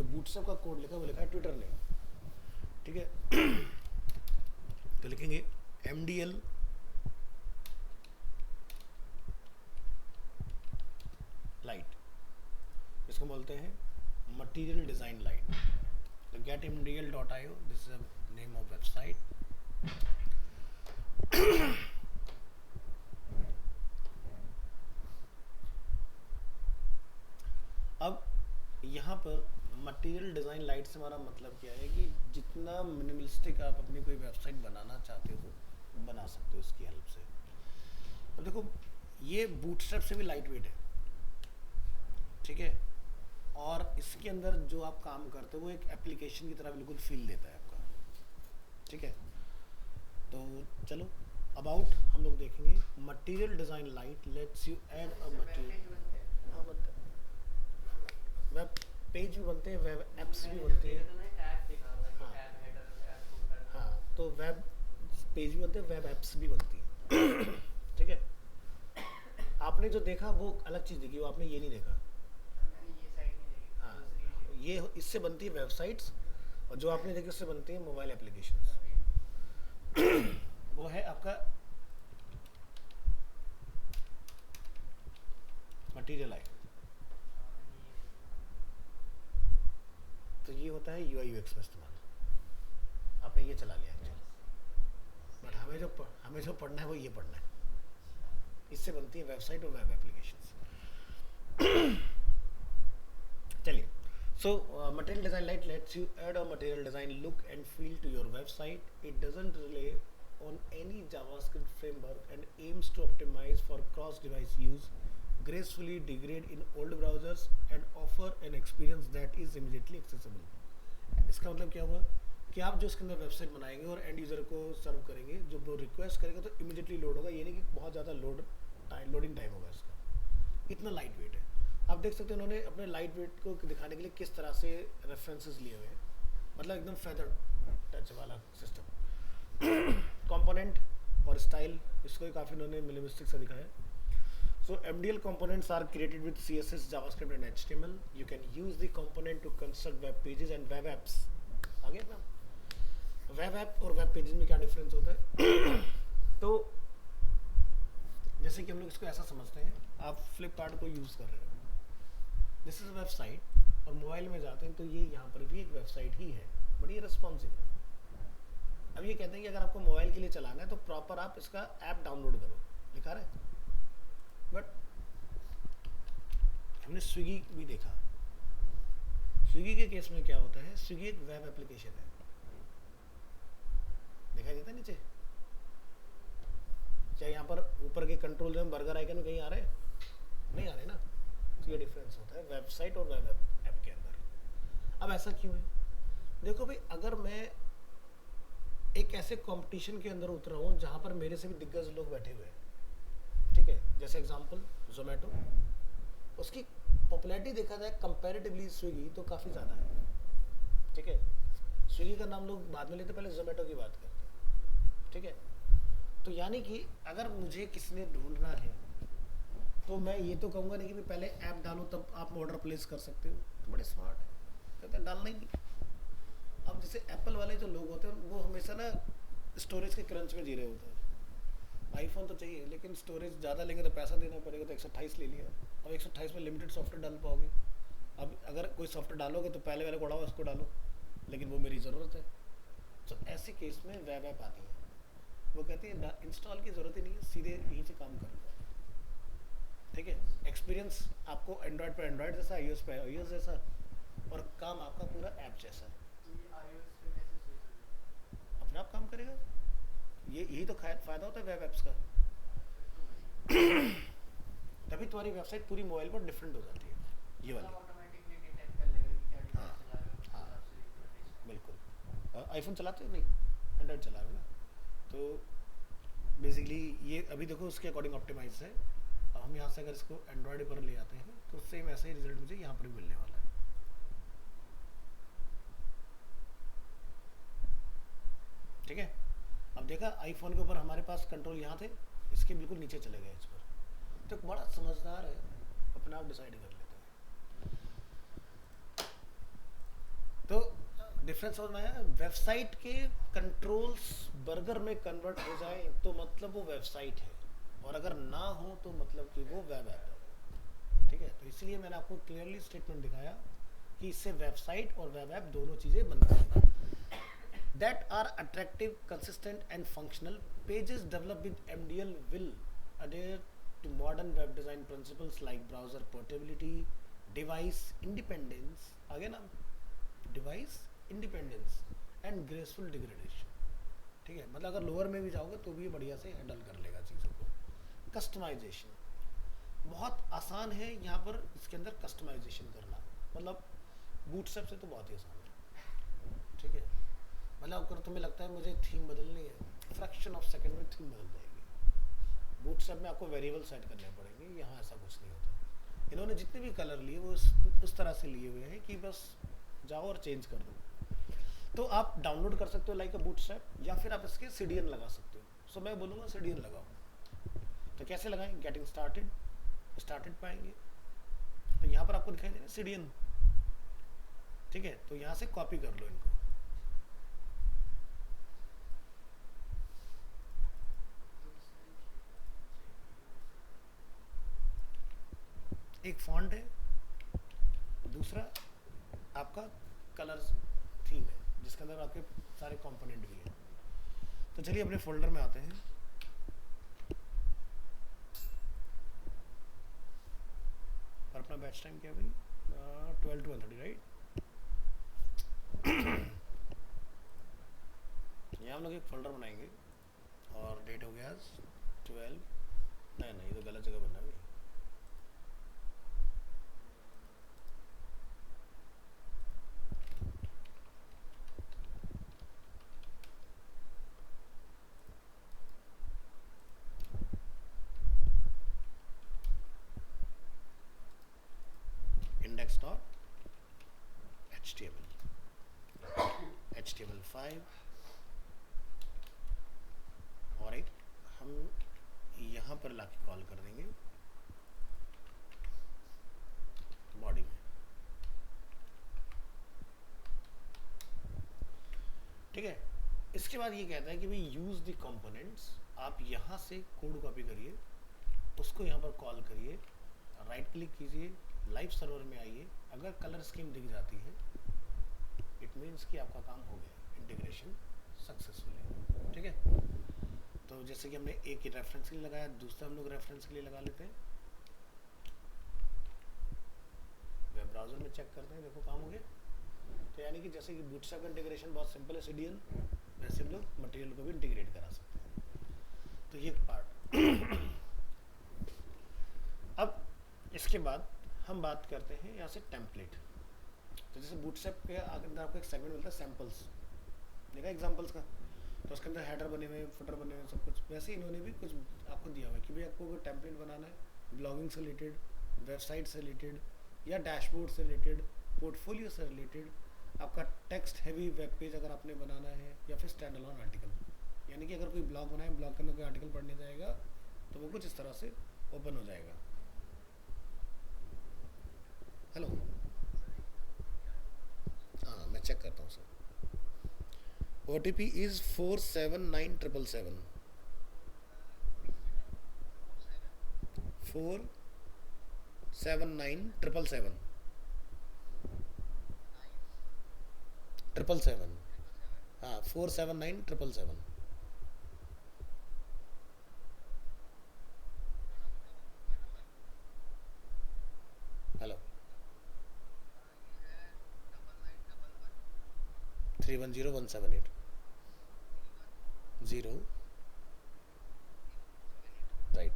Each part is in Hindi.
जो बूटस्ट्रैप का कोड लिखा है वो लिखा है ट्विटर नेम, ठीक है। तो लिखेंगे MDL लाइट, इसको बोलते हैं मटेरियल डिज़ाइन लाइट। तो getmdl.io, this is name of website. अब यहाँ पर मटेरियल डिज़ाइन लाइट से हमारा मतलब क्या है कि जितना मिनिमलिस्टिक आप अपनी कोई वेबसाइट बनाना चाहते हो बना सकते हो इसकी हेल्प से। अब देखो ये बूटस्ट्रैप से भी लाइट वेट है, ठीक है, और इसके अंदर जो आप काम करते हो वो एक एप्लीकेशन की तरह बिल्कुल फील देता है आपका, ठीक है। तो चलो अबाउट हम लोग देखेंगे material design light let's you add a material. हाँ बनता है, वेब पेज भी बनते हैं, वेब एप्स भी बनते हैं। हाँ हाँ, तो वेब पेज भी बनते हैं, वेब एप्स भी बनती हैं। ठीक है, आपने जो देखा वो अलग चीज़ देखी, वो आपने ये नहीं देखा। हाँ, ये इससे बनती है वेबसाइट्स, और जो आपने देखी उससे बनती है मोबाइल एप्लीकेशंस। वो है आपका मटेरियल आई। तो ये होता है UI UX में इस्तेमाल। आपने ये चला लिया एक्चुअली, बट हमें जो पढ़ना है वो ये पढ़ना है। इससे बनती है वेबसाइट और वेब एप्लीकेशंस। चलिए, so material design light lets you add a material design look and feel to your website. It doesn't rely on any JavaScript framework and aims to optimize for cross-device use, gracefully degrade in old browsers and offer an experience that is immediately accessible. इसका मतलब क्या हुआ कि आप जो इसके अंदर वेबसाइट बनाएंगे और एंड यूज़र को सर्व करेंगे, जो वो रिक्वेस्ट करेगा तो इमीडिएटली लोड होगा, ये नहीं कि बहुत ज़्यादा लोडिंग टाइम होगा इसका। इतना लाइट वेट है। आप देख सकते हैं उन्होंने अपने लाइट वेट को दिखाने के लिए किस तरह से रेफरेंसेस लिए हुए हैं, मतलब एकदम फेदर टच वाला सिस्टम। कंपोनेंट और स्टाइल, इसको भी काफ़ी उन्होंने मिनिमलिस्टिक सा दिखाया है। So MDL components are created with CSS, JavaScript and HTML. You can use the component to construct web pages and web apps. आ गया ना? वेब ऐप और वेब पेजेस में क्या डिफरेंस होता है? तो जैसे कि हम लोग इसको ऐसा समझते हैं, आप फ्लिपकार्ट को यूज़ कर रहे हो, दिस इज़ वेबसाइट, और मोबाइल में जाते हैं तो ये यहाँ पर भी एक वेबसाइट ही है, बट ये रिस्पॉन्सिव है। अब ये कहते हैं कि अगर आपको मोबाइल के लिए चलाना है तो प्रॉपर आप इसका ऐप डाउनलोड करो, लिखा रहा है। बट हमने स्विगी भी देखा, स्विगी के केस में क्या होता है, स्विगी एक वेब एप्लीकेशन है, दिखाई देता है नीचे, चाहे यहाँ पर ऊपर के कंट्रोल जो है बर्गर आइकन में कहीं आ रहे हैं, नहीं आ रहे ना। तो ये डिफरेंस होता है वेबसाइट और वेब ऐप के अंदर। अब ऐसा क्यों है? देखो भाई, अगर मैं एक ऐसे कंपटीशन के अंदर उतरा हूँ जहाँ पर मेरे से भी दिग्गज लोग बैठे हुए हैं, ठीक है, जैसे एग्जांपल जोमेटो, उसकी पॉपुलैरिटी देखा जाए कंपैरेटिवली स्विगी तो काफ़ी ज़्यादा है, ठीक है। स्विगी का नाम लोग बाद में लेते, पहले जोमेटो की बात करते हैं, ठीक है। तो यानी कि अगर मुझे किसी ने ढूंढना है तो मैं ये तो कहूँगा नहीं कि भाई पहले ऐप डालो तब आप ऑर्डर प्लेस कर सकते हो, तो बड़े स्मार्ट है, कहते हैं डालना ही नहीं। अब जैसे एप्पल वाले जो लोग होते हैं वो हमेशा ना स्टोरेज के क्रंच में जी रहे होते हैं। आईफोन तो चाहिए लेकिन स्टोरेज ज़्यादा लेंगे तो पैसा देना पड़ेगा, तो 128 ले लिया, अब 128 में लिमिटेड सॉफ्टवेयर डाल पाओगे। अब अगर कोई सॉफ्टवेयर डालोगे तो पहले वाले को उड़ाओ, उसको डालो, लेकिन वो मेरी ज़रूरत है। तो ऐसे केस में वेब ऐप आती है, वो कहती है इंस्टॉल की ज़रूरत ही नहीं है, सीधे यहीं से काम करो, ठीक है। एक्सपीरियंस आपको एंड्रॉयड पर एंड्रॉयड जैसा, iOS पर iOS जैसा, और काम आपका पूरा ऐप जैसा, अपने आप काम करेगा। ये यही तो फ़ायदा होता है वेब ऐप्स का। तभी तुम्हारी वेबसाइट पूरी मोबाइल पर डिफरेंट हो जाती है, ये वाली। हाँ हाँ बिल्कुल। आईफोन चलाते हो नहीं, एंड्रॉयड चला रहे हो ना, तो बेसिकली ये अभी देखो उसके अकॉर्डिंग ऑप्टिमाइज है। अब हम यहाँ से अगर इसको एंड्रॉयड पर ले आते हैं तो सेम ऐसा ही रिजल्ट मुझे यहाँ पर भी मिलने वाला है, ठीक है। अब देखा आईफोन के ऊपर हमारे पास कंट्रोल यहाँ थे, इसके बिल्कुल नीचे चले गए इस पर, तो बड़ा समझदार है, अपने आप डिसाइड कर लेते हैं। डिफरेंस समझ में आया? वेबसाइट के कंट्रोल्स बर्गर में कन्वर्ट हो जाए तो मतलब वो वेबसाइट है, और अगर ना हो तो मतलब कि वो वेब ऐप है। ठीक है, तो इसलिए मैंने आपको क्लियरली स्टेटमेंट दिखाया कि इससे वेबसाइट और वेब ऐप दोनों चीज़ें बनती हैं। That are attractive, consistent and functional. Pages developed with MDL will adhere to modern web design principles like browser portability, device independence, again device independence and graceful degradation. ठीक है, मतलब अगर लोअर में भी जाओगे तो भी ये बढ़िया से हैंडल कर लेगा चीज़ों को। कस्टमाइजेशन बहुत आसान है यहाँ पर, इसके अंदर कस्टमाइजेशन करना, मतलब बूटस्ट्रैप से तो बहुत ही आसान है। ठीक है, मतलब अगर तुम्हें लगता है मुझे थीम बदलनी है, फ्रैक्शन ऑफ सेकंड में थीम बदल जाएगी। बूटस्ट्रैप में आपको वेरिएबल सेट करने पड़ेंगे, यहाँ ऐसा कुछ नहीं होता। इन्होंने जितने भी कलर लिए वो उस तरह से लिए हुए हैं कि बस जाओ और चेंज कर दो। तो आप डाउनलोड कर सकते हो लाइक अ बूटस्ट्रैप, या फिर आप इसके सीडीएन लगा सकते हो। सो मैं बोलूँगा सीडीएन लगाओ। तो कैसे लगाएं? गेटिंग स्टार्टेड पाएंगे, तो यहाँ पर आपको दिखाई दे रहा है सीडीएन। ठीक है, तो यहाँ से कॉपी कर लो इनको। एक फॉन्ट है, दूसरा आपका कलर्स थीम है जिसके अंदर आपके सारे कंपोनेंट भी हैं। तो चलिए अपने फोल्डर में आते हैं। और अपना बैच टाइम क्या है भाई? 12 to 1:30 राइट। यहाँ हम लोग एक फोल्डर बनाएंगे और डेट हो गया 12, नहीं ये तो गलत जगह बनना है। HTML5 और एक हम यहाँ पर लाके कॉल कर देंगे बॉडी में। ठीक है, इसके बाद ये कहता है कि भाई यूज द कंपोनेंट्स। आप यहाँ से कोड कॉपी करिए, उसको यहाँ पर कॉल करिए, राइट क्लिक कीजिए, लाइव सर्वर में आइए। अगर कलर स्कीम दिख जाती है इट मीन्स कि आपका काम हो गया, इंटीग्रेशन सक्सेसफुल। ठीक है, तो जैसे कि हमने एक रेफरेंस के लिए लगाया, दूसरा हम लोग रेफरेंस के लिए लगा लेते हैं। वेब ब्राउजर में चेक करते हैं, देखो काम हो गया। तो यानी कि जैसे कि बूटस्ट्रैप इंटीग्रेशन बहुत सिंपल है सीडीएन, वैसे हम लोग मटेरियल को भी इंटीग्रेट करा सकते हैं। तो ये पार्ट। अब इसके बाद हम बात करते हैं यहाँ से टेम्पलेट। तो जैसे बूटस्ट्रैप के अंदर आपको एक सेगमेंट मिलता है सैम्पल्स, देखा एग्जाम्पल्स का, तो उसके अंदर हेडर बने हुए, फुटर बने हुए, सब कुछ। वैसे इन्होंने भी कुछ आपको दिया हुआ है कि भाई आपको अगर टेम्पलेट बनाना है ब्लॉगिंग से रिलेटेड, वेबसाइट से रिलेटेड, या डैशबोर्ड से रिलेटेड, पोर्टफोलियो से रिलेटेड, आपका टेक्स्ट हैवी वेब पेज अगर आपने बनाना है, या फिर स्टैंड अलोन आर्टिकल, यानी कि अगर कोई ब्लॉग बनाए, ब्लॉग के अंदर कोई आर्टिकल पढ़ने जाएगा तो वो कुछ इस तरह से ओपन हो जाएगा। हेलो, हाँ मैं चेक करता हूँ सर। OTP is 479777 479777 777, हाँ 479777। Hello, 310178 0 right.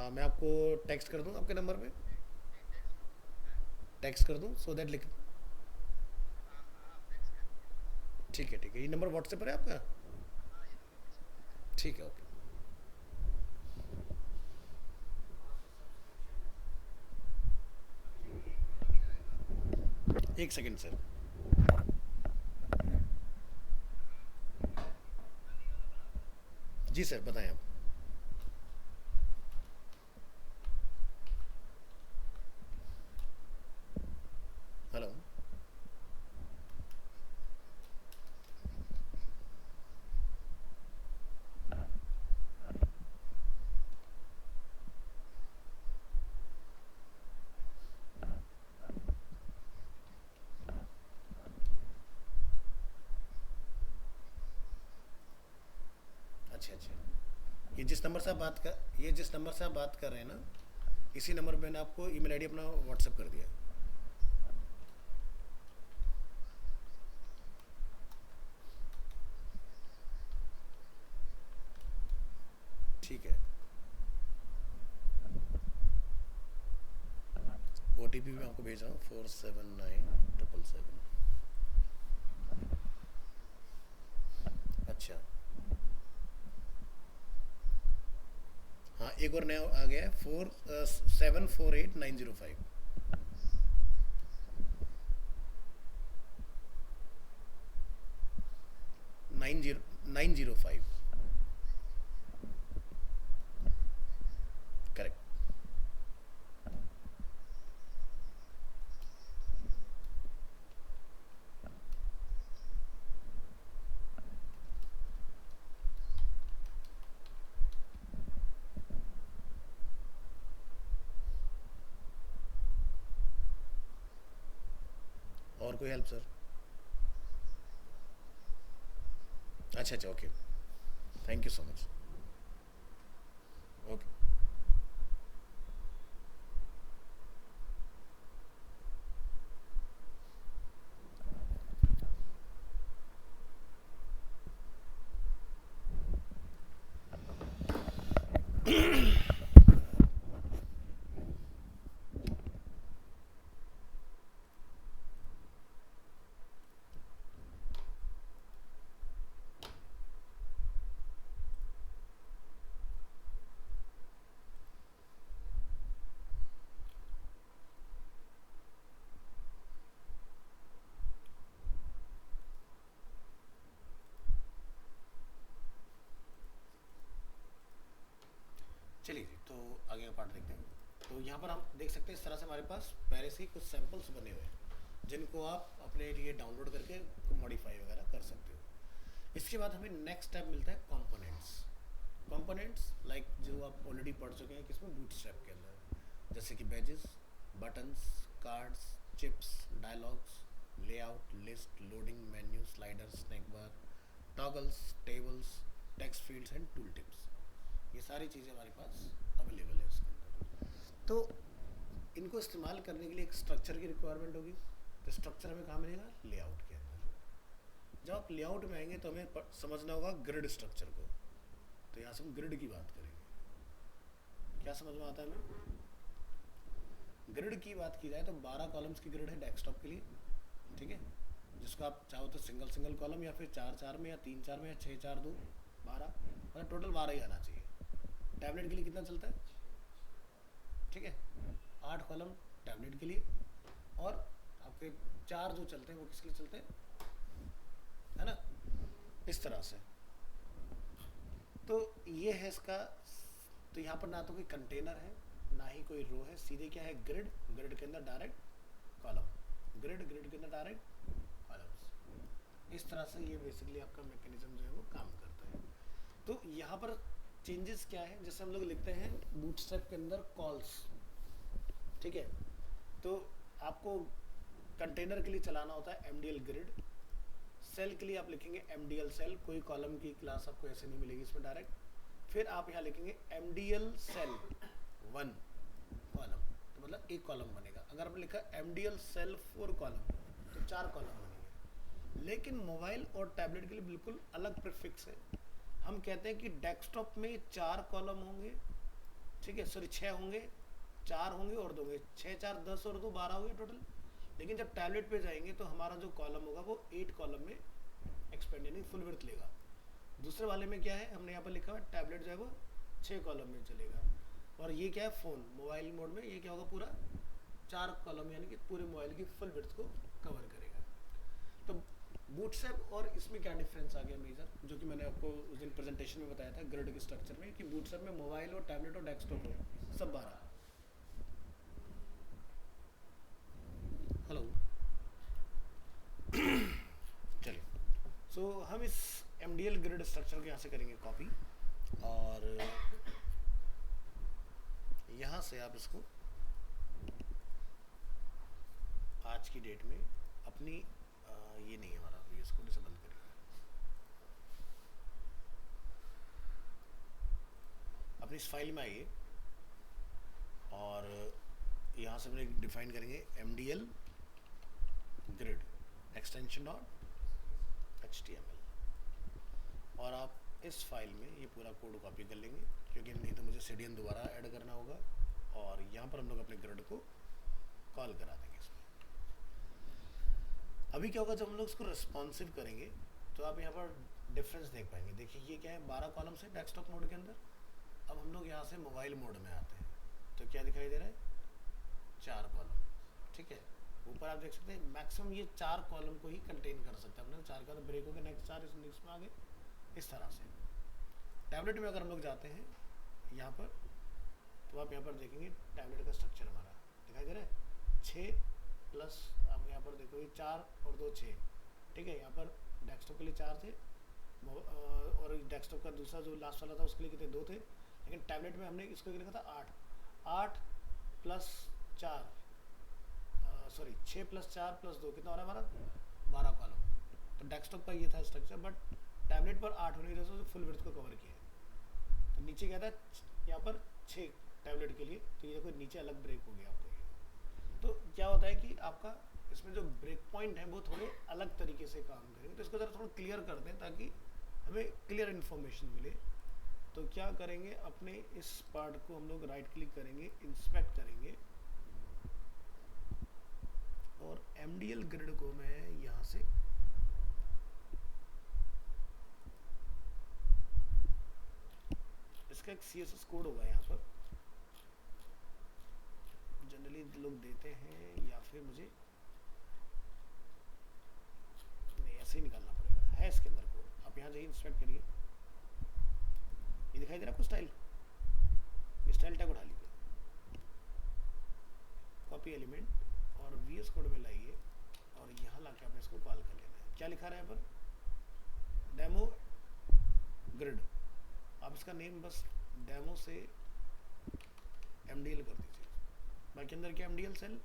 मैं आपको टेक्स्ट कर दूं आपके नंबर पे, टेक्स्ट कर दूं सो दैट लिख। ठीक है ये नंबर व्हाट्सएप पर है आपका? ठीक है, ओके। एक सेकंड सर। जी सर बताएं आप। अच्छा अच्छा, ये जिस नंबर से आप बात कर रहे हैं ना, इसी नंबर पे मैंने आपको ईमेल आईडी अपना व्हाट्सएप कर दिया। ठीक है, ओ टी पी मैं आपको भेज रहा हूँ 479777। अच्छा, हाँ एक और नया आ गया है, 4748 905। 905। करेक्ट। और कोई हेल्प सर? अच्छा अच्छा, okay, thank you so much. Okay. चलिए जी, तो आगे का पार्ट देखते हैं। तो यहाँ पर हम देख सकते हैं इस तरह से हमारे पास पहले से ही कुछ सैंपल्स बने हुए हैं, जिनको आप अपने लिए डाउनलोड करके मॉडिफाई वगैरह कर सकते हो। इसके बाद हमें नेक्स्ट स्टेप मिलता है कंपोनेंट्स। कंपोनेंट्स लाइक जो आप ऑलरेडी पढ़ चुके हैं किसमें, बूटस्ट्रैप के अंदर, जैसे कि badges, buttons, cards, chips, dialogs, layout, list, loading menu, slider, snack bar, toggles, tables, text fields and tool tips. ये सारी चीज़ें हमारे पास अवेलेबल है उसके अंदर। तो इनको इस्तेमाल करने के लिए एक स्ट्रक्चर की रिक्वायरमेंट होगी। तो स्ट्रक्चर हमें कहाँ मिलेगा, लेआउट के अंदर। जब आप लेआउट में आएंगे तो हमें समझना होगा ग्रिड स्ट्रक्चर को। तो यहाँ से हम ग्रिड की बात करेंगे। क्या समझ में आता है हमें? ग्रिड की बात की जाए तो 12 कॉलम्स की ग्रिड है डेस्कटॉप के लिए, ठीक है, जिसको आप चाहो तो सिंगल सिंगल कॉलम या फिर 4 4 में या 3 4 में या 6 4 2 12, मतलब टोटल 12 ही आना चाहिए। टैबलेट के लिए कितना चलता है, ठीक है, 8 कॉलम टैबलेट के लिए, और आपके 4 जो चलते हैं वो किसके लिए चलते हैं, है ना, इस तरह से। तो ये है इसका। तो यहाँ पर ना तो कोई कंटेनर है ना ही कोई रो है, सीधे क्या है, ग्रिड, ग्रिड के अंदर डायरेक्ट कॉलम, ग्रिड, ग्रिड के अंदर डायरेक्ट कॉलम्स। इस तरह से ये बेसिकली आपका मैकेनिज्म जो है वो काम करता है। तो यहाँ पर चेंजेस क्या है, जैसे हम लोग लिखते हैं बूटस्ट्रैप के अंदर कॉल्स, ठीक है, तो आपको कंटेनर के लिए चलाना होता है MDL ग्रिड, सेल के लिए आप लिखेंगे MDL सेल, कोई कॉलम की क्लास आपको ऐसे नहीं मिलेगी इसमें डायरेक्ट। फिर आप यहाँ लिखेंगे MDL सेल 1 कॉलम, तो मतलब एक कॉलम बनेगा। अगर आपने लिखा MDL सेल 4 कॉलम तो 4 कॉलम बनेंगे। लेकिन मोबाइल और टैबलेट के लिए बिल्कुल अलग प्रीफिक्स है। हम कहते हैं कि डेस्कटॉप में 4 कॉलम होंगे, ठीक है, सॉरी 6 होंगे, 4 होंगे और 2 होंगे, 6 4 10 और 2 12 हो गए टोटल। लेकिन जब टैबलेट पे जाएंगे तो हमारा जो कॉलम होगा वो 8 कॉलम में एक्सपेंड यानी फुल विड्थ लेगा। दूसरे वाले में क्या है, हमने यहाँ पर लिखा हुआ टैबलेट जो है वो 6 कॉलम में चलेगा। और ये क्या है, फ़ोन मोबाइल मोड में ये क्या होगा, पूरा 4 कॉलम यानी कि पूरे मोबाइल की फुल विड्थ को कवर करेगा। तो बूटस्ट्रैप और इसमें क्या डिफरेंस आ गया मेजर, जो कि मैंने आपको उस दिन प्रेजेंटेशन में बताया था ग्रिड के स्ट्रक्चर में, कि बूटस्ट्रैप में मोबाइल और टैबलेट और डेस्कटॉप हो सब 12। हेलो, चलिए। सो हम इस MDL ग्रिड स्ट्रक्चर को यहाँ से करेंगे कॉपी, और यहाँ से आप इसको आज की डेट में अपनी ये नहीं है हमारा, ये इसको डिसेबल करेंगे। अपनी इस फाइल में आइए और यहाँ से हम डिफाइन करेंगे MDL grid extension dot HTML और आप इस फाइल में ये पूरा कोड कॉपी कर लेंगे क्योंकि नहीं तो मुझे CDN दोबारा ऐड करना होगा और यहाँ पर हम लोग अपने ग्रिड को कॉल करा देंगे इसमें। अभी क्या होगा जब हम लोग इसको रिस्पॉन्सिव करेंगे तो आप यहाँ पर डिफरेंस देख पाएंगे। देखिए ये क्या है 12 कॉलम से डेस्कटॉप मोड के अंदर। अब हम लोग यहाँ से मोबाइल मोड में आते हैं तो क्या दिखाई दे रहा है 4 कॉलम। ठीक है, ऊपर आप देख सकते हैं मैक्सिमम ये 4 कॉलम को ही कंटेन कर सकते हैं। अपने 4 का तो ब्रेक हो गया, नेक्स्ट 4 नेक्स्ट में आगे इस तरह से। टैबलेट में अगर हम लोग जाते हैं यहाँ पर तो आप यहाँ पर देखेंगे टैबलेट का स्ट्रक्चर हमारा दिखाई दे रहा है 6 प्लस आप यहाँ पर देखो ये 4 और 2 6। ठीक है, यहाँ पर डेस्कटॉप के लिए 4 थे और डेस्कटॉप का दूसरा जो लास्ट वाला था उसके लिए कितने 2 थे, लेकिन टैबलेट में हमने इसको लिखा था 8 प्लस 4 सॉरी 6 प्लस 4 प्लस 2 कितना हो रहा है हमारा 12 कॉलम। तो डेस्कटॉप का ये था स्ट्रक्चर, बट टैबलेट पर 8 होने की वजह से फुल विड्थ को कवर किया है। तो नीचे क्या था यहाँ पर 6 टैबलेट के लिए, तो ये देखो नीचे अलग ब्रेक हो गया आपको ये। तो क्या होता है कि आपका इसमें जो ब्रेक पॉइंट है वो थोड़े अलग तरीके से काम करेंगे। तो इसको ज़रा थोड़ा क्लियर कर दें ताकि हमें क्लियर इन्फॉर्मेशन मिले। तो क्या करेंगे, अपने इस पार्ट को हम लोग राइट क्लिक करेंगे, इंस्पेक्ट करेंगे और MDL ग्रिड को मैं यहाँ से इसका एक CSS कोड होगा यहाँ पर जनरली लोग देते हैं, या फिर मुझे नहीं ऐसे ही निकालना पड़ेगा, है इसके अंदर कोड। आप यहाँ जाइए इंस्पेक्ट करिए, ये दिखाई दे रहा है आपको स्टाइल, ये स्टाइल टैग उठा लीजिए, कॉपी एलिमेंट और VS कोड में लाइए और यहाँ लाके आपने इसको कॉल कर लेना है। क्या लिखा रहा है यहाँ पर डेमो ग्रिड। आप इसका नेम बस डेमो से MDL कर दीजिए, बाकी अंदर क्या MDL सेल,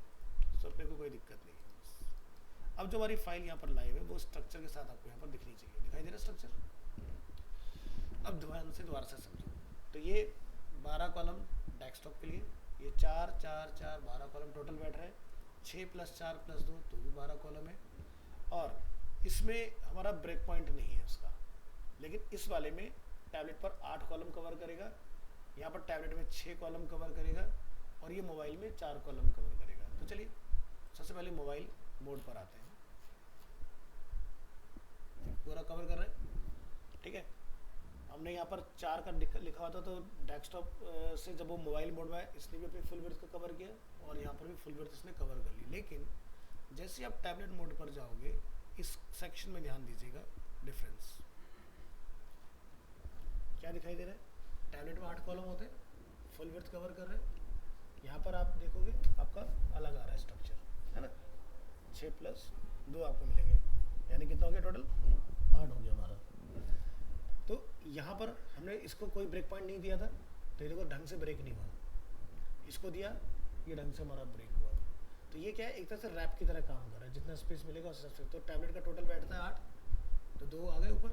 तो अपने को कोई दिक्कत नहीं है। अब जो हमारी फाइल यहाँ पर लाइव है वो स्ट्रक्चर के साथ आपको यहाँ पर दिखनी चाहिए। दिखाई दे रहा है स्ट्रक्चर? अब दोबारा से समझो। तो ये 12 कॉलम डेस्कटॉप के लिए, ये 4 4 4 12 कॉलम टोटल बैठ रहा है। 6 प्लस 4 प्लस 2 तो भी 12 कॉलम है। और इसमें हमारा ब्रेक पॉइंट नहीं है उसका, लेकिन इस वाले में टैबलेट पर 8 कॉलम कवर करेगा, यहाँ पर टैबलेट में 6 कॉलम कवर करेगा और ये मोबाइल में 4 कॉलम कवर करेगा। तो चलिए सबसे पहले मोबाइल मोड पर आते हैं। पूरा कवर कर रहे हैं, ठीक है। हमने यहाँ पर 4 का लिखा हुआ था, तो डेस्कटॉप से जब वो मोबाइल मोड में आया इसने भी अपनी फुल विड्थ को कवर किया और यहाँ पर भी फुल विड्थ इसने कवर कर ली। लेकिन जैसे आप टैबलेट मोड पर जाओगे इस सेक्शन में ध्यान दीजिएगा, डिफरेंस क्या दिखाई दे रहा है। टैबलेट में 8 कॉलम होते हैं, फुल विड्थ कवर कर रहे हैं। यहाँ पर आप देखोगे आपका अलग आ रहा है स्ट्रक्चर, है ना। 6 प्लस 2 आपको मिलेंगे, यानी कितना हो गया टोटल 8 हो गया हमारा। तो यहाँ पर हमने इसको कोई ब्रेक पॉइंट नहीं दिया था, तो ये देखो ढंग से ब्रेक नहीं हुआ। इसको दिया, ये ढंग से हमारा ब्रेक हुआ। तो ये क्या है, एक तरह से रैप की तरह काम कर रहा है, जितना स्पेस मिलेगा उस हिसाब से। तो टैबलेट का टोटल बैठता है 8, तो 2 आ गए ऊपर,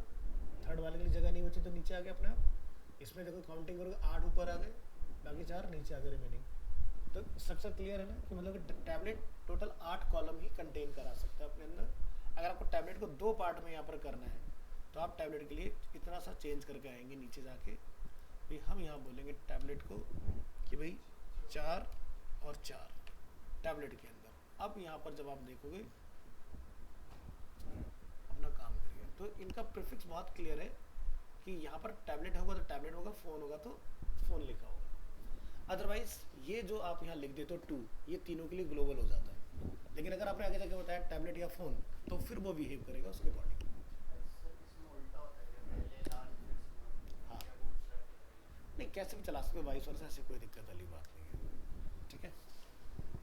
थर्ड वाले के लिए जगह नहीं बची तो नीचे आ गया अपने आप। इसमें देखो काउंटिंग करोगे 8 ऊपर आ गए, बाकी 4 नीचे आ गए रिमेनिंग। तो स्ट्रक्चर क्लियर है ना, कि मतलब टैबलेट टोटल 8 कॉलम ही कंटेन करा सकता है अपने अंदर। अगर आपको टैबलेट को 2 पार्ट में यहाँ पर करना है तो आप टैबलेट के लिए इतना सा चेंज करके आएंगे नीचे जाके। भाई हम यहाँ बोलेंगे टैबलेट को कि भाई 4 और 4 टैबलेट के अंदर। अब यहाँ पर जब आप देखोगे अपना काम करिए, तो इनका प्रीफिक्स बहुत क्लियर है कि यहाँ पर टैबलेट होगा तो टैबलेट होगा, फ़ोन होगा तो फ़ोन लिखा होगा। अदरवाइज ये जो आप यहाँ लिख देते हो 2, ये तीनों के लिए ग्लोबल हो जाता है। लेकिन अगर आपने आगे जाके बताया टैबलेट या फ़ोन, तो फिर वो बिहेव करेगा उसके अकॉर्डिंग। हाँ नहीं, कैसे भी चला सकते हो वाइस वर्सा, ऐसी कोई दिक्कत वाली बात नहीं है, ठीक है,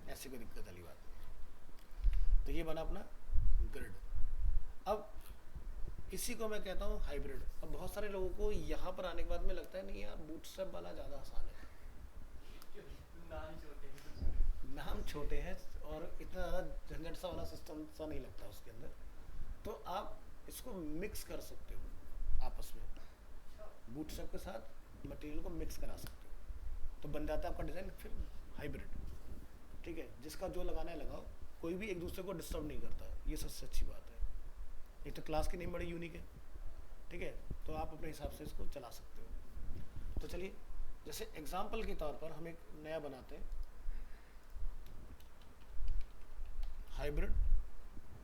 ऐसी कोई दिक्कत वाली बात नहीं है। तो ये बना अपना ग्रिड। अब इसी को मैं कहता हूँ हाइब्रिड। अब बहुत सारे लोगों को यहाँ पर आने के बाद में लगता है नहीं यार बूटस्ट्रैप वाला ज़्यादा आसान है, नाम छोटे हैं और इतना ज़्यादा झंझट सा वाला सिस्टम सा नहीं लगता उसके अंदर। तो आप इसको मिक्स कर सकते हो आपस में, बूटस्ट्रैप के साथ मटेरियल को मिक्स करा सकते हो, तो बन जाता है आपका डिज़ाइन फिर हाइब्रिड। ठीक है, जिसका जो लगाना है लगाओ, कोई भी एक दूसरे को डिस्टर्ब नहीं करता, ये सबसे अच्छी बात है। एक तो क्लास की नेम बड़ी यूनिक है, ठीक है, तो आप अपने हिसाब से इसको चला सकते हो। तो चलिए, जैसे एग्जाम्पल के तौर पर हम एक नया बनाते हैं, hybrid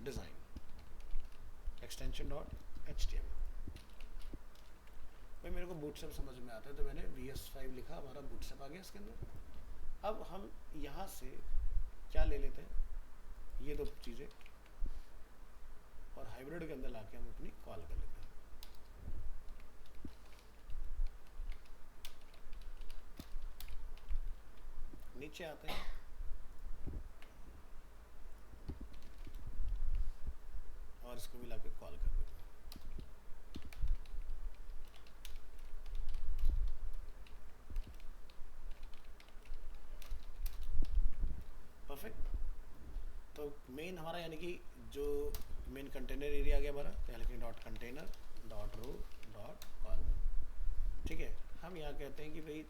design extension dot HTML। भाई मेरे को बूटस्ट्रैप समझ में आता है, तो मैंने VS5 लिखा, हमारा बूटस्ट्रैप आ गया इसके अंदर। अब हम यहाँ से क्या ले लेते हैं, ये दो चीज़ें, और हाइब्रिड के अंदर लाके हम अपनी कॉल कर लेते हैं। नीचे आते हैं, और इसको भी लाके कॉल कर देते हैं। परफेक्ट। तो मेन हमारा यानी कि जो मेन कंटेनर एरिया आ गया हमारा, यहाँ लिखेंगे dot container dot row dot col. ठीक है, हम यहाँ कहते हैं कि भाई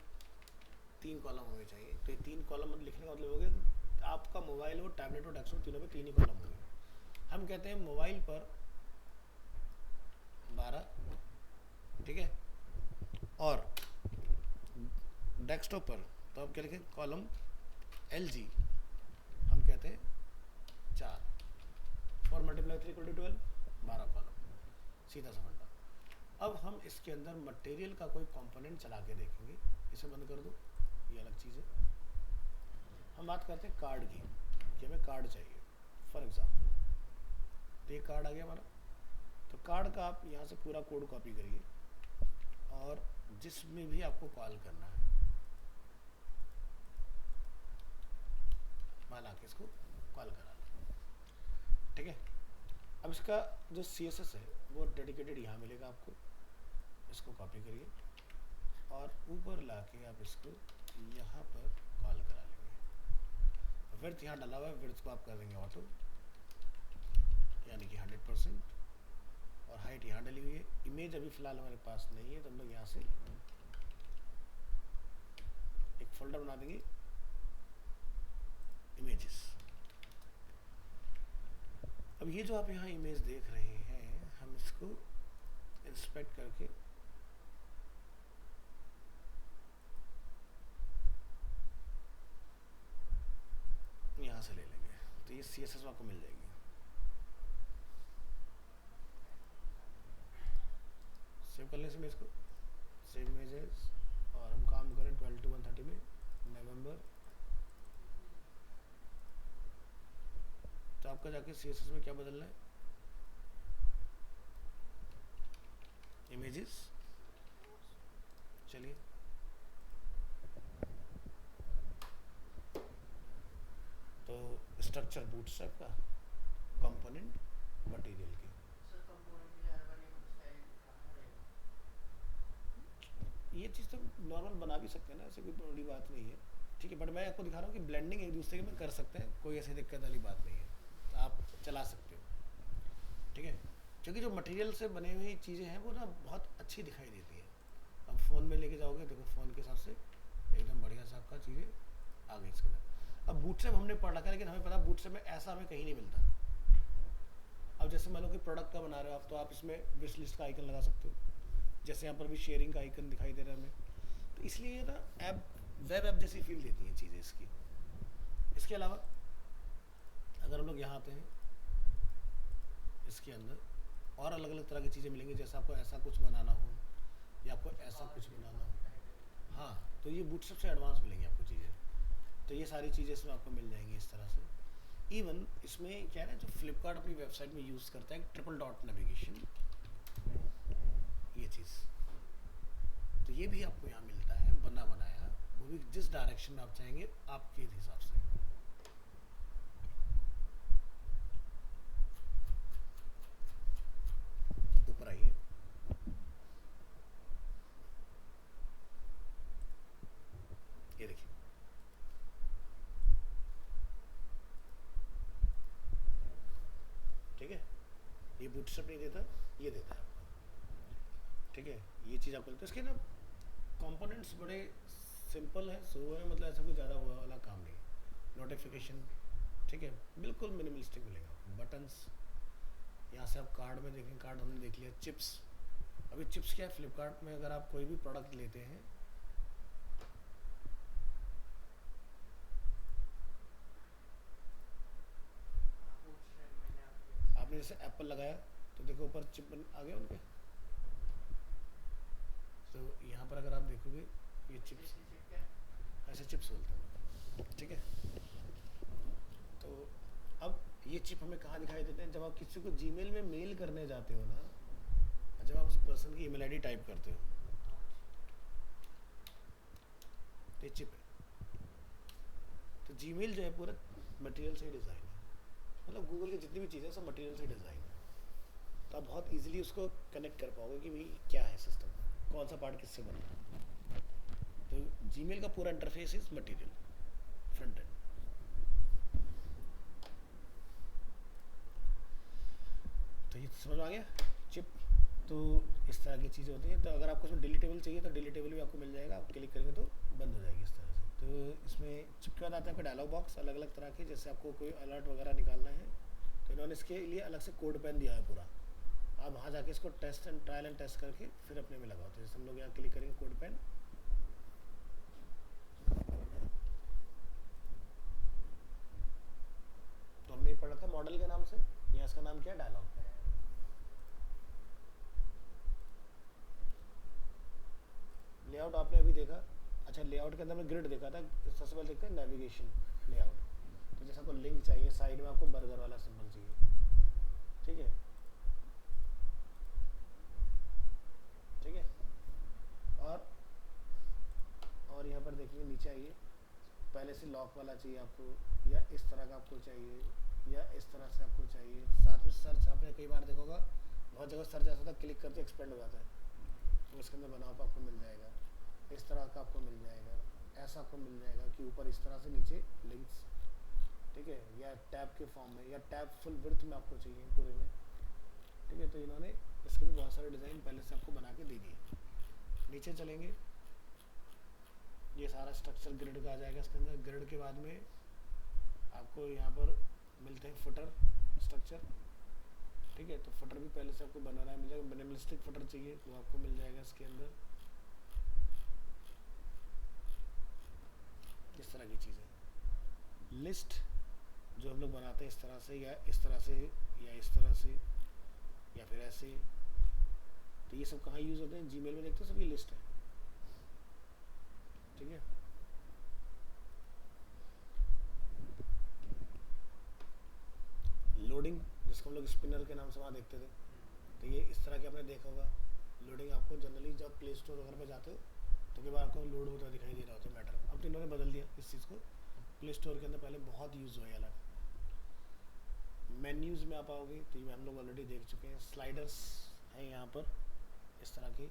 3 कॉलम होने चाहिए। तो ये 3 कॉलम लिखने का मतलब हो गया आपका मोबाइल हो, टैबलेट हो, डेस्कटॉप, तीनों पे 3 ही कॉलम होंगे। हम कहते हैं मोबाइल पर 12, ठीक है, और डेस्कटॉप पर तो आप क्या लिखें, कॉलम LG हम कहते हैं 4, 4 × 3 = 12, 12 कॉलम, सीधा सा फंडा। अब हम इसके अंदर मटेरियल का कोई कंपोनेंट चला के देखेंगे। इसे बंद कर दो, ये अलग चीज़ है। हम बात करते हैं कार्ड की, कि हमें कार्ड चाहिए फॉर एग्जाम्पल। तो ये कार्ड आ गया हमारा। तो कार्ड का आप यहाँ से पूरा कोड कॉपी करिए, और जिसमें भी आपको कॉल करना है वहाँ ला के इसको कॉल करा लो। ठीक है, अब इसका जो CSS है वो डेडिकेटेड यहाँ मिलेगा आपको। इसको कॉपी करिए और ऊपर लाके आप इसको यहाँ पर कॉल करा लेंगे। विड्थ यहाँ डाला हुआ है, विड्थ को आप कर देंगे ऑटो, यानी कि 100%, और हाइट यहाँ डली हुई है। इमेज अभी फ़िलहाल हमारे पास नहीं है, तो हम लोग यहाँ से एक फोल्डर बना देंगे, इमेजेस। अब ये जो आप यहाँ इमेज देख रहे हैं, हम इसको इंस्पेक्ट करके यहाँ से ले लेंगे, तो ये CSS आपको मिल जाएगी। सेव कर लें इसमें, इसको सेव इमेजेस, और हम काम करें 12/130 में, नवंबर। तो आपका जाके CSS में क्या बदलना है, इमेजेस। चलिए, तो स्ट्रक्चर बूटस्ट्रैप का, कंपोनेंट मटेरियल की। ये चीज़ तो नॉर्मल बना भी सकते हैं ना, ऐसे कोई बड़ी बात नहीं है। ठीक है, बट मैं आपको दिखा रहा हूँ कि ब्लेंडिंग एक दूसरे में कर सकते हैं, कोई ऐसी दिक्कत वाली बात नहीं है, आप चला सकते हो। ठीक है, क्योंकि जो मटेरियल से बनी हुई चीज़ें हैं वो ना बहुत अच्छी दिखाई देती है। अब फ़ोन में लेके जाओगे, देखो फ़ोन के हिसाब से एकदम बढ़िया सा आपका चीज़ें आ गई इसके अंदर। अब बूटस्ट्रैप हमने पढ़ रखा है, लेकिन हमें पता है बूटस्ट्रैप में ऐसा हमें कहीं नहीं मिलता। अब जैसे मान लो कि प्रोडक्ट का बना रहे हो आप, तो आप इसमें विश लिस्ट का आइकन लगा सकते हो, जैसे यहाँ पर भी शेयरिंग का आइकन दिखाई दे रहा है हमें। तो इसलिए ना ऐप, वेब ऐप जैसी फील देती हैं चीज़ें इसकी। इसके अलावा अगर हम लोग यहाँ आते हैं, इसके अंदर और अलग अलग तरह की चीज़ें मिलेंगी, जैसे आपको ऐसा कुछ बनाना हो या आपको ऐसा कुछ बनाना हो। हाँ, तो ये बूटस्ट्रैप से एडवांस मिलेंगी आपको चीज़ें। तो ये सारी चीज़ें इसमें आपको मिल जाएंगी इस तरह से। इवन इसमें क्या है ना, जो फ्लिपकार्ट अपनी वेबसाइट में यूज़ करता है, ट्रिपल डॉट नेविगेशन, ये चीज़, तो ये भी आपको यहाँ मिलता है बना बनाया, वो भी जिस डायरेक्शन में आप चाहेंगे आपके हिसाब से। ऊपर आइए, ये देखिए, ठीक है, ये बूटस्ट्रैप नहीं देता, ये देता है आपको। ठीक है, ये चीज़ आपको देता है। इसके ना कंपोनेंट्स बड़े सिंपल है, सो है, मतलब ऐसा कोई ज़्यादा हुआ वाला काम नहीं। नोटिफिकेशन, ठीक है, बिल्कुल मिनिमलिस्टिक मिलेगा। बटन्स, यहाँ से आप कार्ड में देखें, कार्ड हमने देख लिया। चिप्स, अभी चिप्स क्या है, फ्लिपकार्ट में अगर आप कोई भी प्रोडक्ट लेते हैं, आपने जैसे एप्पल लगाया तो देखो ऊपर चिप आ गया उनके, तो यहाँ पर अगर आप देखोगे ये चिप्स, ऐसे चिप्स बोलते हैं, ठीक है। तो अब ये चिप हमें कहाँ दिखाई देते हैं, जब आप किसी को जीमेल में मेल करने जाते हो ना, जब आप उस पर्सन की ईमेल आईडी टाइप करते हो, तो ये चिप है। तो जीमेल जो है पूरा मटेरियल से डिज़ाइन है, मतलब गूगल की जितनी भी चीज़ें सब मटेरियल से डिज़ाइन है। तो आप बहुत इजीली उसको कनेक्ट कर पाओगे कि भाई क्या है सिस्टम, कौन सा पार्ट किससे बना है। तो जीमेल का पूरा interface is material front end. तो ये समझ आ गया चिप। तो इस तरह की चीज़ें होती हैं। तो अगर आपको इसमें डिलीटेबल चाहिए तो डिलीटेबल भी आपको मिल जाएगा, आप क्लिक करेंगे तो बंद हो जाएगी इस तरह से। तो इसमें चिप के बाद आता है आपका डायलॉग बॉक्स, अलग अलग तरह के, जैसे आपको कोई अलर्ट वगैरह निकालना है तो इन्होंने इसके लिए अलग से कोड पेन दिया है पूरा। आप वहाँ जाके इसको test and trial and test करके फिर अपने में लगाओ। तो जैसे हम लोग यहाँ क्लिक करेंगे कोड पेन, तो हमने पढ़ रखा मॉडल के नाम से, यहाँ इसका नाम क्या है, डायलॉग। लेआउट आपने अभी देखा, अच्छा लेआउट के अंदर में ग्रिड देखा था, सबसे पहले देखते हैं नेविगेशन लेआउट। तो जैसे आपको लिंक चाहिए, साइड में आपको बर्गर वाला सिंबल चाहिए, ठीक है, ठीक है। और यहाँ पर देखिए नीचे आइए, पहले से लॉक वाला चाहिए आपको, या इस तरह का आपको चाहिए, या इस तरह से आपको चाहिए। साथ में सर्च, आपने कई बार देखोगा बहुत जगह सर्च ऐसा होता है, क्लिक करते एक्सपेंड हो जाता है, तो इसके अंदर बनाओ आपको मिल जाएगा, इस तरह का आपको मिल जाएगा, ऐसा आपको मिल जाएगा कि ऊपर इस तरह से नीचे लिंक्स, ठीक है, या टैब के फॉर्म में, या टैब फुल विड्थ में आपको चाहिए पूरे में, ठीक है। तो इन्होंने इसके भी बहुत सारे डिज़ाइन पहले से आपको बना के दे दिए। नीचे चलेंगे, ये सारा स्ट्रक्चर ग्रिड का आ जाएगा इसके अंदर। ग्रिड के बाद में आपको यहाँ पर मिलते हैं फुटर स्ट्रक्चर, ठीक है। तो फुटर भी पहले से आपको बनाना मिल जाएगा, मिनिमलिस्टिक फुटर चाहिए तो आपको मिल जाएगा इसके अंदर, इस तरह की चीज़ें। लिस्ट जो हम लोग बनाते हैं इस तरह से, या इस तरह से, या इस तरह से, या फिर ऐसे, तो ये सब कहाँ यूज़ होते हैं, जीमेल में देखते हो सभी लिस्ट है, ठीक है। लोडिंग, जिसको हम लोग स्पिनर के नाम से वहाँ देखते थे, तो ये इस तरह के आपने देखा होगा। लोडिंग आपको जनरली जब प्ले स्टोर वगैरह पे जाते हो तो कई बार आपको लोड होता दिखाई दे रहा होता है मैटर। अब तो इन्होंने बदल दिया इस चीज़ को, प्ले स्टोर के अंदर पहले बहुत यूज़ हुआ अलग। मेन्यूज़ में आप आओगे तो ये हम लोग ऑलरेडी देख चुके हैं। स्लाइडर्स हैं यहाँ पर इस तरह के।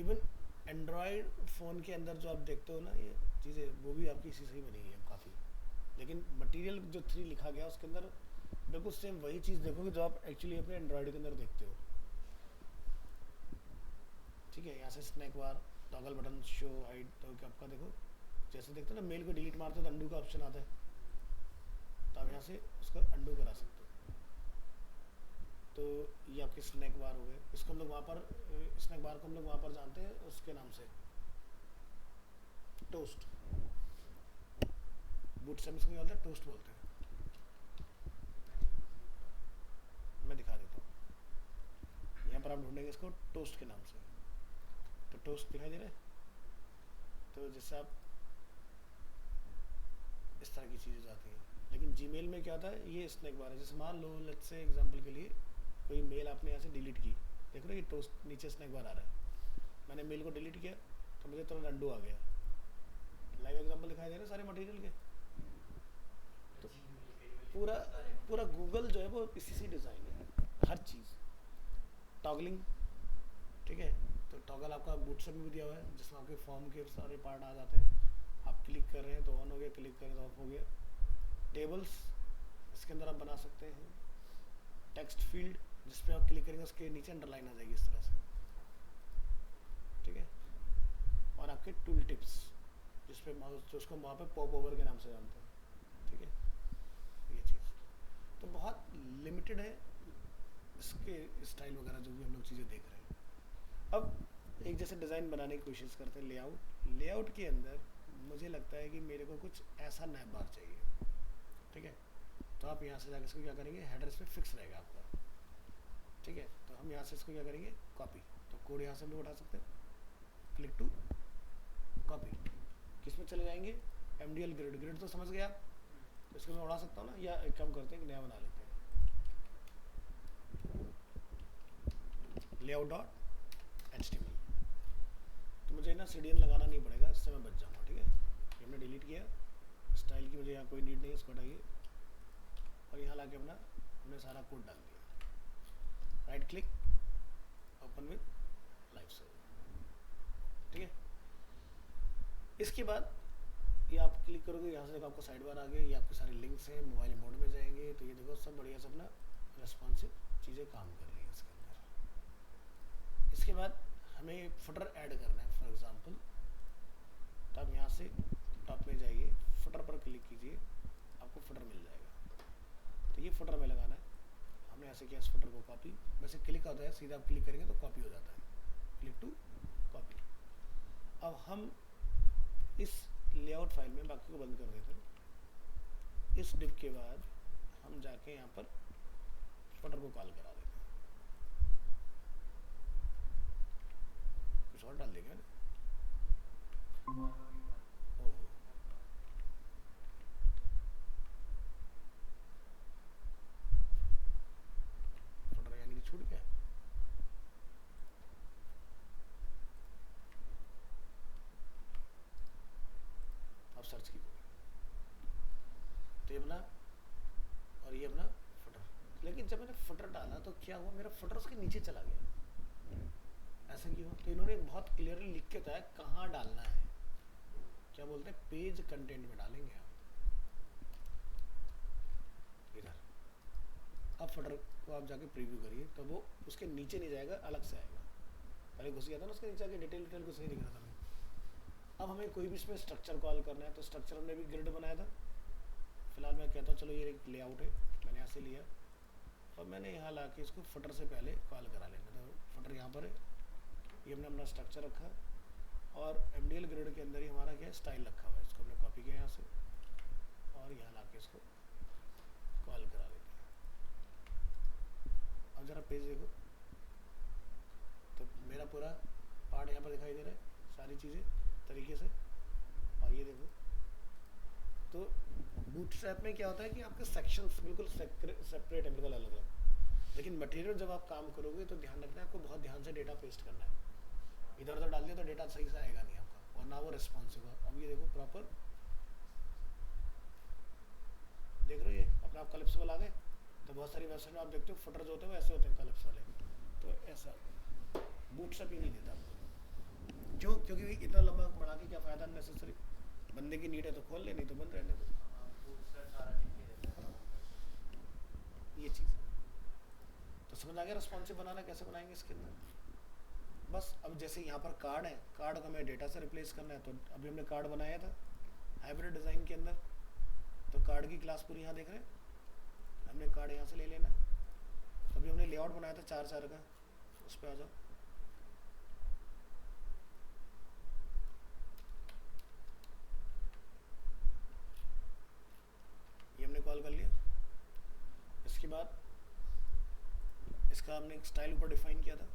इवन एंड्रॉयड फ़ोन के अंदर जो आप देखते हो ना ये चीज़ें, वो भी आपकी इसी से ही बनी हुई है काफ़ी। लेकिन मटेरियल जो 3 लिखा गया उसके अंदर बिल्कुल सेम वही चीज़ देखोगे जो आप एक्चुअली अपने एंड्रॉयड के अंदर देखते हो, ठीक है। यहाँ से snack bar, toggle button, show hide, तो आपका देखो जैसे देखते हो ना मेल को डिलीट मारते हो तो अंडू का ऑप्शन आता है, तो आप यहाँ से उसको अंडू करा सकते हो। तो ये आपके स्नैक बार हो गए। इसको हम लोग वहाँ पर, स्नैक बार को हम लोग वहाँ पर जानते हैं उसके नाम से, टोस्ट। बूटस्ट्रैप इसको क्या बोलते हैं, टोस्ट बोलते हैं। मैं दिखा देता हूँ, यहाँ पर आप ढूंढेंगे इसको टोस्ट के नाम से, तो टोस्ट दिखाई दे रहा है। तो जैसे आप इस तरह की चीज़ें जाती हैं। लेकिन जीमेल में क्या था, ये स्नैक बार है। जैसे मान लो लेट्स से एग्जांपल के लिए कोई मेल आपने यहाँ से डिलीट की, देख रहे हो ये टोस्ट नीचे स्नैक बार आ रहा है। मैंने मेल को डिलीट किया तो मुझे तुरंत अंडू आ गया। लाइव एग्जांपल दिखाई दे रहे हैं सारे मटेरियल के। तो पूरा पूरा गूगल जो है वो इसी से डिज़ाइन है, हर चीज़। टॉगलिंग, ठीक है, तो टॉगल आपका बूटस्ट्रैप में भी दिया हुआ है, जिसमें आपके फॉर्म के सारे पार्ट आ जाते हैं। आप क्लिक कर रहे हैं तो ऑन हो गया, क्लिक कर रहे हैं तो ऑफ हो गया। टेबल्स, इसके अंदर आप बना सकते हैं। टेक्स्ट फील्ड, जिस पे आप क्लिक करेंगे उसके नीचे अंडरलाइन आ जाएगी इस तरह से, ठीक है। आपके टूल टिप्स, जिसपे जो उसको वहाँ पे पॉप ओवर के नाम से जानते हैं, ठीक है। ये चीज़ तो बहुत लिमिटेड है इसके स्टाइल वगैरह जो भी हम लोग चीज़ें देख रहे हैं। अब एक जैसे डिज़ाइन बनाने की कोशिश करते हैं, लेआउट के अंदर मुझे लगता है कि मेरे को कुछ ऐसा नैप बार चाहिए, ठीक है। तो आप यहाँ से जाकर इसको क्या करेंगे, हेडर इस पर फिक्स रहेगा आपका, ठीक है। तो हम यहाँ से इसको क्या करेंगे, कॉपी, तो कोड यहाँ से हम लोग उठा सकते हैं, क्लिक टू कॉपी, किस में चले जाएंगे, MDL ग्रिड तो समझ गया आप, तो इसको मैं उड़ा सकता हूँ ना, या एक काम करते हैं, नया बना लेते हैं, layout.html। तो मुझे ना CDN लगाना नहीं पड़ेगा, इससे मैं बच जाऊँगा, ठीक है। ये हमने डिलीट किया, स्टाइल की मुझे यहाँ कोई नीड नहीं है, इसको हटाइए और यहाँ लाके अपना हमने सारा कोड डाल दिया, right click, open with live server, ठीक है। इसके बाद ये आप क्लिक करोगे, यहाँ से देखो आपको साइड बार आ गया, ये आपके सारे लिंक्स हैं, मोबाइल मोड में जाएंगे तो ये देखो सब बढ़िया से अपना रेस्पॉन्सिव चीज़ें काम कर रही है इसके अंदर। इसके बाद हमें फुटर ऐड करना है, फॉर एग्जांपल, तो आप यहाँ से टॉप में जाइए, फुटर पर क्लिक कीजिए, आपको फुटर मिल जाएगा, तो ये फुटर में लगाना है। हमने ऐसे किया, इस फुटर को कॉपी, वैसे क्लिक होता है, सीधा आप क्लिक करेंगे तो कॉपी हो जाता है, क्लिक टू कॉपी। अब हम इस लेआउट फाइल में, बाकी को बंद कर देते हैं, इस डिव के बाद हम जाके यहाँ पर फुटर को कॉल करा देते हैं, कुछ और डाल देंगे ना, ओहो, फुटर यानी कि छूट गया, अब सर्च कीजिए, तो ये अपना और ये अपना फुटर, लेकिन जब मैंने फुटर डाला तो क्या हुआ, मेरा फुटर उसके नीचे चला गया, ऐसा क्यों। तो इन्होंने बहुत क्लियरली लिख के बताया कहाँ डालना है, क्या बोलते हैं, पेज कंटेंट में डालेंगे आप इधर। अब फुटर को आप जाके प्रीव्यू करिए, तो वो उसके नीचे नहीं जाएगा, अलग से आएगा, पहले घुस गया था ना उसके नीचे आके, डिटेल कुछ नहीं दिख रहा था। अब हमें कोई भी इसमें स्ट्रक्चर कॉल करना है, तो स्ट्रक्चर हमने भी ग्रिड बनाया था, फिलहाल मैं कहता हूँ चलो ये एक लेआउट है, मैंने यहाँ से लिया और मैंने यहाँ ला के इसको फुटर से पहले कॉल करा लेना। तो फुटर यहाँ पर है, ये हमने अपना स्ट्रक्चर रखा, और MDL ग्रिड के अंदर ही हमारा क्या है, स्टाइल रखा हुआ है, इसको हमने कॉपी किया यहाँ से और यहाँ ला के इसको कॉल करा लेते हैं। अब ज़रा पेज देखो, तो मेरा पूरा पार्ट यहाँ पर दिखाई दे रहा है, सारी चीज़ें तरीके से, और ये देखो, तो बूटस्ट्रैप में क्या होता है कि आपके सेक्शंस बिल्कुल सेपरेट है, बिल्कुल अलग अलग, लेकिन मटेरियल जब आप काम करोगे तो ध्यान रखना है, आपको बहुत ध्यान से डेटा पेस्ट करना है, इधर उधर डाल दिया तो डेटा सही से आएगा नहीं आपका, और ना वो रिस्पॉन्सिव है। अब ये देखो प्रॉपर देख रहे हो, ये अपना आप कलिप्सबल आ गए, तो बहुत सारी वेबसाइट में आप देखते हो फुटर जो होते हैं वो ऐसे होते हैं कलिप्स वाले, तो ऐसा बूटस्ट्रैप ही नहीं देता आपको, क्यों, क्योंकि इतना लंबा बढ़ा के क्या फ़ायदा, नेसेसरी, बंदे की नीड है तो खोल ले, नहीं तो बंद रहने दो, ये चीज़ है। तो समझ आ गया रिस्पॉन्सिव बनाना कैसे बनाएंगे इसके अंदर। बस अब जैसे यहाँ पर कार्ड है, कार्ड को हमें डेटा से रिप्लेस करना है, तो अभी हमने कार्ड बनाया था हाइब्रिड डिज़ाइन के अंदर, तो कार्ड की क्लास पूरी यहाँ देख रहे हैं, हमने कार्ड यहाँ से ले लेना। अभी हमने लेआउट बनाया था 4-4 का, उस पर आ जाओ, ये हमने कॉल कर लिया। इसके बाद इसका हमने एक स्टाइल ऊपर डिफाइन किया था,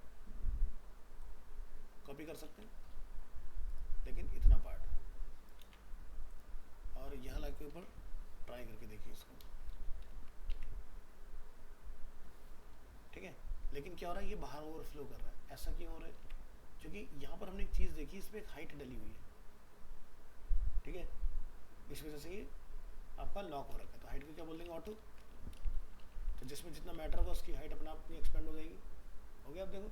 कॉपी कर सकते हैं, लेकिन इतना पार्ट, और यहाँ ला के ऊपर ट्राई करके देखिए इसको, ठीक है। लेकिन क्या हो रहा है, ये बाहर ओवरफ्लो कर रहा है, ऐसा क्यों हो रहा है, क्योंकि यहाँ पर हमने एक चीज़ देखी, इसमें एक हाइट डली हुई है, ठीक है, इस वजह से ये आपका लॉक हो रखा है। तो हाइट को क्या बोल देंगे, ऑटो, तो जिसमें जितना मैटर होगा उसकी हाइट अपना अपनी एक्सपेंड हो जाएगी, हो गया, आप देखो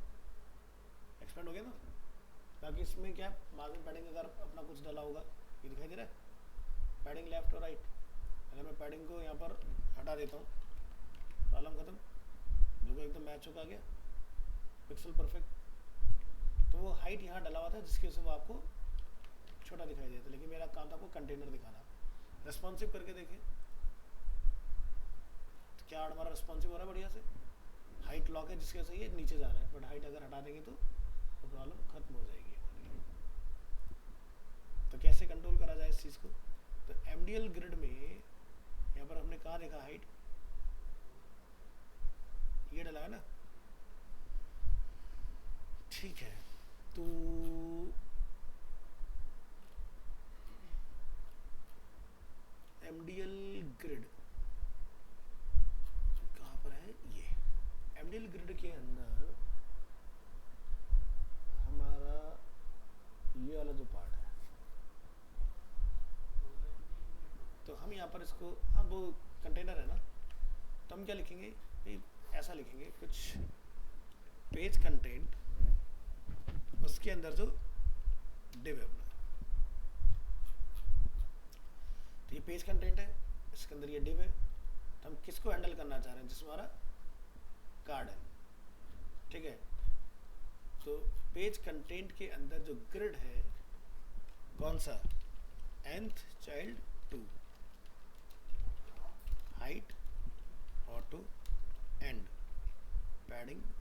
एक्सपेंड हो गया ना। बाकी इसमें क्या है, मार्जिन पैडिंग अगर अपना कुछ डाला होगा, ये दिखाई दे रहा है, पैडिंग लेफ्ट और राइट, अगर मैं पैडिंग को यहाँ पर हटा देता हूँ, प्रॉब्लम खत्म, लोगो एकदम मैच होकर आ गया, पिक्सल परफेक्ट। तो वो हाइट यहाँ डला हुआ था जिसकी वजह से वो आपको छोटा दिखाई देता, लेकिन मेरा काम था आपको कंटेनर दिखाना। रेस्पॉन्सिव करके देखें तो क्या हमारा रेस्पॉन्सिव हो रहा है बढ़िया से। हाइट लॉक है जिसकी वजह से ये नीचे जा रहा है, बट हाइट अगर हटा देंगे तो प्रॉब्लम खत्म हो जाएगी हमारी। तो कैसे कंट्रोल करा जाए इस चीज़ को? तो एमडीएल ग्रिड में यहाँ पर हमने कहा देखा हाइट, ये डला है ना, ठीक है। तो एमडीएल ग्रिड कहाँ पर है? ये एमडीएल ग्रिड के अंदर हमारा ये वाला जो पार्ट है, तो हम यहाँ पर इसको, हाँ वो कंटेनर है ना, तो हम क्या लिखेंगे? ऐसा लिखेंगे कुछ पेज कंटेंट, उसके अंदर जो डिव है अपना, तो ये पेज कंटेंट है, इसके अंदर ये डिव है। तो हम किसको हैंडल करना चाह रहे हैं? जिसमें हमारा कार्ड है, ठीक है। तो पेज कंटेंट के अंदर जो ग्रिड है कौन सा? nth child 2, height auto and padding 0,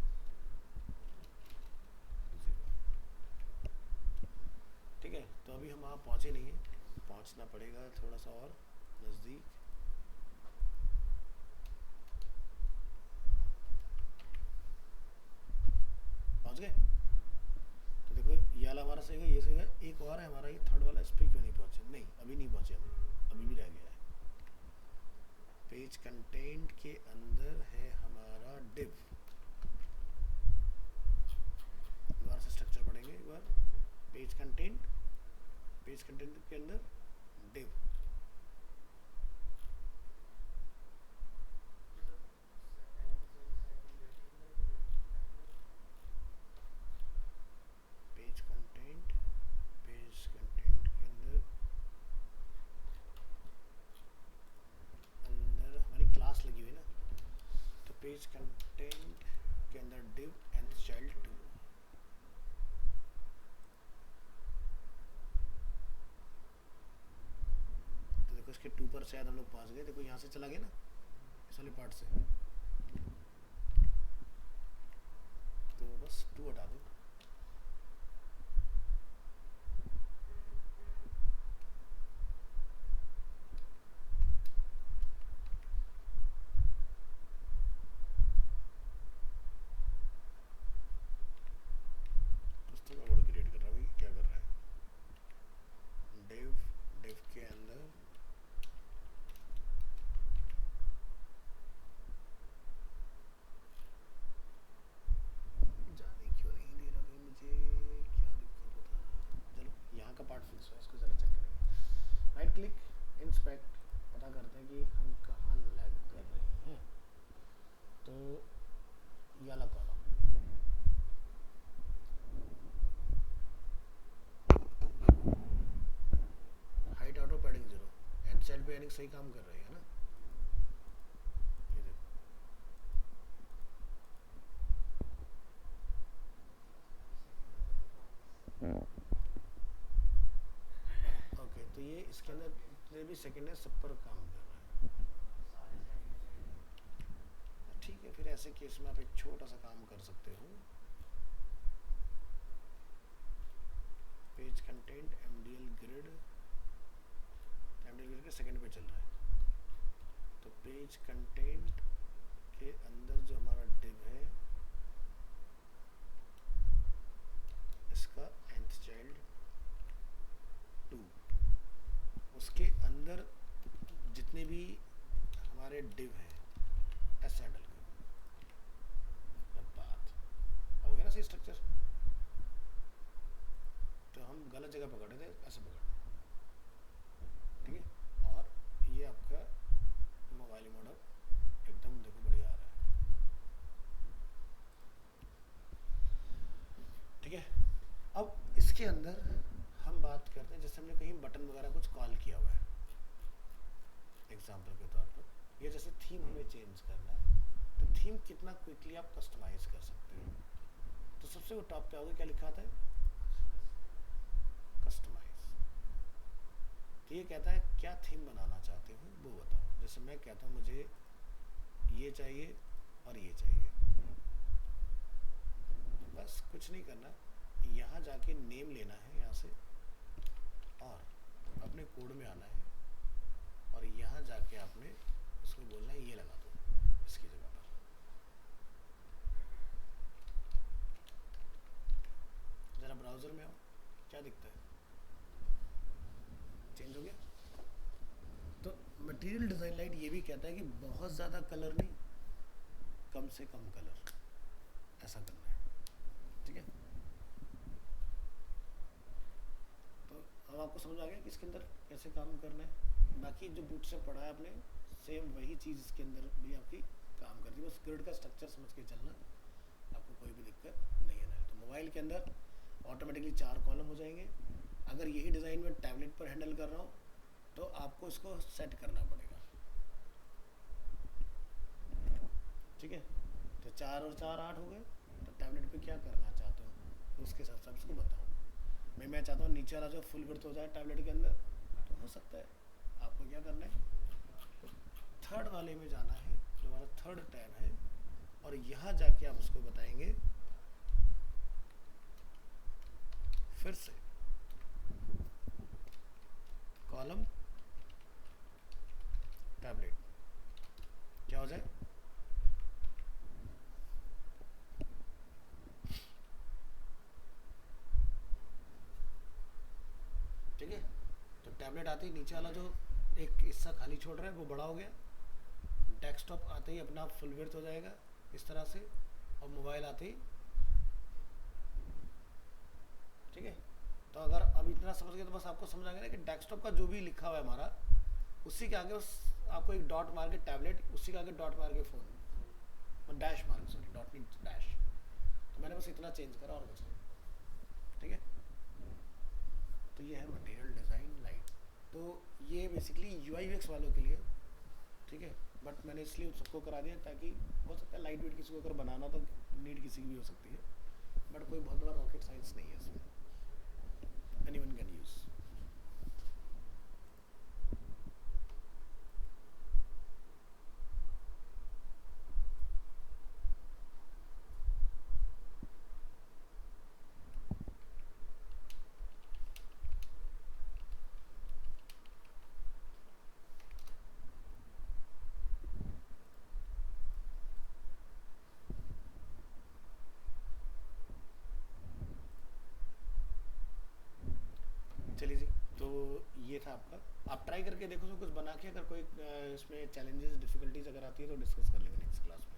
ठीक है। तो अभी हम वहाँ पहुँचे नहीं हैं, पहुँचना पड़ेगा थोड़ा सा और नज़दीक। पहुँच गए? तो देखो ये वाला हमारा सही है, ये सही है, एक और है हमारा ये थर्ड वाला, इस पर क्यों नहीं पहुँचे? नहीं अभी नहीं पहुँचे हम, अभी भी रह गया है। पेज कंटेंट के अंदर है हमारा डिव, दोबारा से स्ट्रक्चर पढ़ेंगे एक बार। पेज कंटेंट के अंदर डिव, पेज कंटेंट के अंदर हमारी क्लास लगी हुई है ना, तो पेज कंटेंट के अंदर डिव एंड चाइल्ड 2। तो देखो इसके 2 पर शायद हम लोग पहुंच गए, देखो यहाँ से चला गया ना इस वाले पार्ट से, तो बस 2 हटा दो। के अंदर जाने क्यों नहीं दे रहा भाई मुझे, क्या दिक्कत होता है? चलो यहाँ का पार्ट फिक्स हुआ, इसको ज़रा चेक करेंगे। राइट क्लिक इंस्पेक्ट, पता करते हैं कि हम कहाँ लैग कर रहे हैं। तो ये वाला column height auto padding 0, and child padding सही काम कर रही है ना, ये देखो। ओके, तो ये इसके अंदर जितने भी सेकंड है सब पर काम कर रहा है, ठीक है। फिर ऐसे केस में आप एक छोटा सा काम कर सकते हो, पेज कंटेंट एमडीएल ग्रिड के सेकंड पे चल रहा है, तो पेज कंटेंट के अंदर जो हमारा डिव है इसका nth चाइल्ड 2, उसके अंदर जितने भी हमारे डिव है ऐसे हैंडल करो। बात हो गया ना सही स्ट्रक्चर? तो हम गलत जगह पकड़े थे, ऐसे पकड़ना, ठीक है। और ये आपका मोबाइल मॉडल एकदम देखो बढ़िया आ रहा है, ठीक है। अब इसके अंदर हम बात करते हैं, जैसे हमने कहीं बटन वगैरह कुछ कॉल किया हुआ है, एग्जाम्पल के तौर पर ये जैसे थीम हमें चेंज करना है, तो थीम कितना क्विकली आप कस्टमाइज कर सकते हो। तो सबसे वो टॉप पे आओगे, क्या लिखा था? कस्टमाइज। तो ये कहता है क्या थीम बनाना चाहते हो वो बताओ। जैसे मैं कहता हूँ मुझे ये चाहिए और ये चाहिए, बस कुछ नहीं करना, यहाँ जाके नेम लेना है यहाँ से और अपने कोड में आना है और यहाँ जाके आपने इसको बोलना है ये लगा दो इसकी जगह पर। जरा ब्राउजर में आओ, क्या दिखता है, चेंज हो गया। तो मटेरियल डिज़ाइन लाइट ये भी कहता है कि बहुत ज़्यादा कलर नहीं, कम से कम कलर, ऐसा करना है, ठीक है। तो अब आपको समझ आ गया कि इसके अंदर कैसे काम करना है। बाकी जो बूटस्ट्रैप पढ़ा है आपने, सेम वही चीज़ इसके अंदर भी आपकी काम करती है, बस ग्रिड का स्ट्रक्चर समझ के चलना, आपको कोई भी दिक्कत नहीं है ना। तो मोबाइल के अंदर ऑटोमेटिकली 4 कॉलम हो जाएंगे। अगर यही डिज़ाइन में टैबलेट पर हैंडल कर रहा हूँ तो आपको इसको सेट करना पड़ेगा, ठीक है। तो 4 और 4 8 हो गए। तो टैबलेट पे क्या करना चाहते हो तो उसके हिसाब से आप इसको बताओ। मैं चाहता हूँ नीचे वाला जो फुल विड्थ हो जाए टैबलेट के अंदर, तो हो सकता है। आपको क्या करना है, थर्ड वाले में जाना है जो हमारा थर्ड टैब है, और यहाँ जाके आप उसको बताएंगे फिर से कॉलम टैबलेट क्या हो जाए, ठीक है। तो टैबलेट आते ही नीचे वाला जो एक हिस्सा खाली छोड़ रहा है वो बड़ा हो गया, डेस्कटॉप आते ही अपना फुल विड्थ हो जाएगा इस तरह से, और मोबाइल आते ही, ठीक है। तो अगर अब इतना समझ गए तो बस आपको समझ आ गया ना कि डेस्कटॉप का जो भी लिखा हुआ है हमारा, उसी के आगे उस आपको एक डॉट मार के टैबलेट, उसी के आगे डॉट मार के फ़ोन, डैश मार के, सॉरी डॉट नहीं डैश। तो मैंने बस इतना चेंज करा और कुछ नहीं, ठीक है। तो ये है मटेरियल डिज़ाइन लाइट। तो ये बेसिकली UI UX वालों के लिए, ठीक है। बट मैंने इसलिए सबको करा दिया ताकि हो सकता है लाइट वेट किसी को अगर बनाना तो नीड किसी की भी हो सकती है, बट कोई बहुत बड़ा रॉकेट साइंस नहीं है इसमें, एनीवन कैन यूज़। चलिए जी, तो ये था आपका। आप ट्राई करके देखो, तो कुछ बना के, अगर कोई इसमें चैलेंजेस डिफिकल्टीज अगर आती है तो डिस्कस कर लेंगे नेक्स्ट क्लास में।